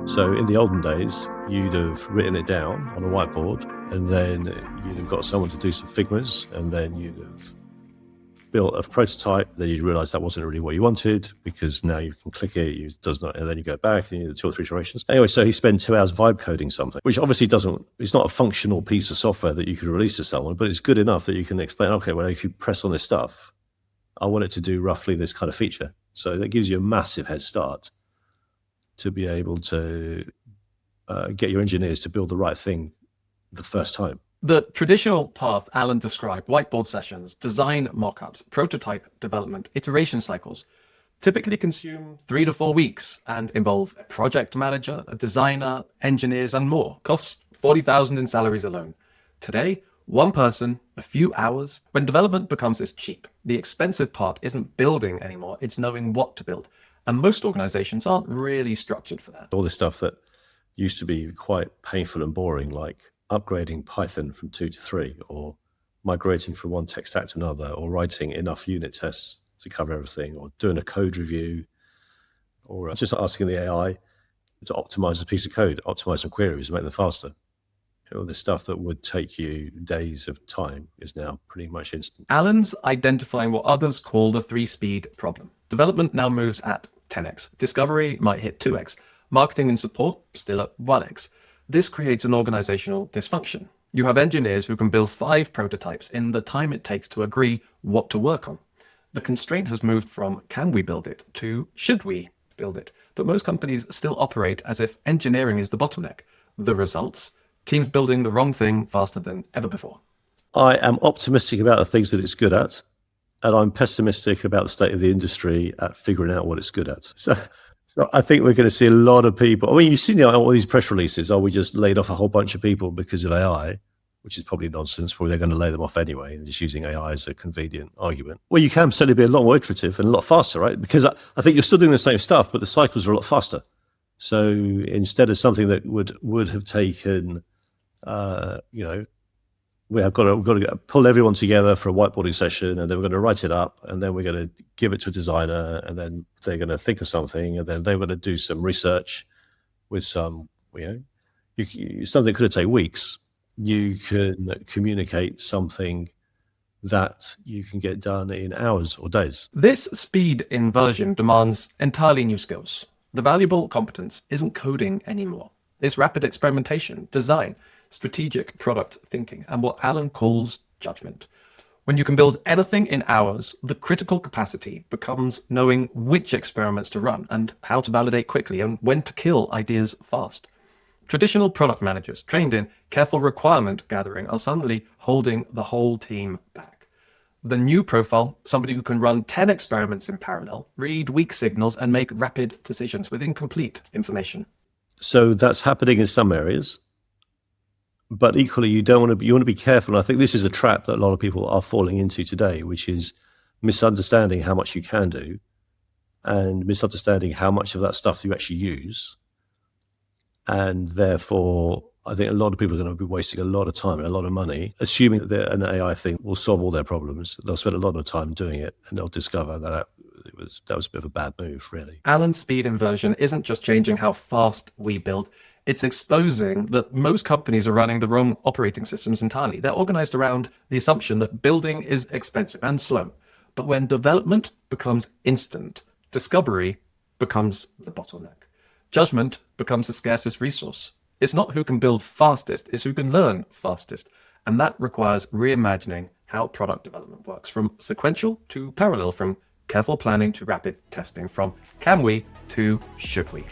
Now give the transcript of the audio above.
So in the olden days, you'd have written it down on a whiteboard, and then you'd have got someone to do some figures, and then you'd have built a prototype. Then you'd realize that wasn't really what you wanted, because now you can click it, it does not, and then you go back and you do 2 or 3 iterations. Anyway, so he spent 2 hours vibe coding something, which obviously it's not a functional piece of software that you could release to someone, but it's good enough that you can explain, okay, well, if you press on this stuff, I want it to do roughly this kind of feature. So that gives you a massive head start to be able to get your engineers to build the right thing the first time. The traditional path Alan described, whiteboard sessions, design mock-ups, prototype development, iteration cycles, typically consume 3 to 4 weeks and involve a project manager, a designer, engineers, and more. Costs $40,000 in salaries alone. Today, one person, a few hours. When development becomes this cheap, the expensive part isn't building anymore, it's knowing what to build. And most organizations aren't really structured for that. All this stuff that used to be quite painful and boring, like upgrading Python from 2 to 3, or migrating from one tech stack to another, or writing enough unit tests to cover everything, or doing a code review, or just asking the AI to optimize a piece of code, optimize some queries, make them faster. All this stuff that would take you days of time is now pretty much instant. Alan's identifying what others call the 3-speed problem. Development now moves at 10x. Discovery might hit 2x. Marketing and support still at 1x. This creates an organizational dysfunction. You have engineers who can build 5 prototypes in the time it takes to agree what to work on. The constraint has moved from can we build it to should we build it. But most companies still operate as if engineering is the bottleneck. The results? Teams building the wrong thing faster than ever before. I am optimistic about the things that it's good at, and I'm pessimistic about the state of the industry at figuring out what it's good at. So I think we're going to see a lot of people. I mean, you've seen all these press releases. Oh, we just laid off a whole bunch of people because of AI, which is probably nonsense. Probably they're going to lay them off anyway, and just using AI as a convenient argument. Well, you can certainly be a lot more iterative and a lot faster, right? Because I think you're still doing the same stuff, but the cycles are a lot faster. So instead of something that would have taken, we've got to pull everyone together for a whiteboarding session, and then we're going to write it up, and then we're going to give it to a designer, and then they're going to think of something, and then they're going to do some research with some, something that could take weeks. You can communicate something that you can get done in hours or days. This speed inversion demands entirely new skills. The valuable competence isn't coding anymore. It's rapid experimentation, design, strategic product thinking, and what Alan calls judgment. When you can build anything in hours, the critical capacity becomes knowing which experiments to run and how to validate quickly and when to kill ideas fast. Traditional product managers trained in careful requirement gathering are suddenly holding the whole team back. The new profile, somebody who can run 10 experiments in parallel, read weak signals, and make rapid decisions with incomplete information. So that's happening in some areas. But equally, you want to be careful. And I think this is a trap that a lot of people are falling into today, which is misunderstanding how much you can do and misunderstanding how much of that stuff you actually use. And therefore, I think a lot of people are going to be wasting a lot of time and a lot of money, assuming that an AI thing will solve all their problems. They'll spend a lot of time doing it, and they'll discover that that was a bit of a bad move, really. Alan's speed inversion isn't just changing how fast we build. It's exposing that most companies are running the wrong operating systems entirely. They're organized around the assumption that building is expensive and slow. But when development becomes instant, discovery becomes the bottleneck. Judgment becomes the scarcest resource. It's not who can build fastest, it's who can learn fastest. And that requires reimagining how product development works, from sequential to parallel, from careful planning to rapid testing, from can we to should we.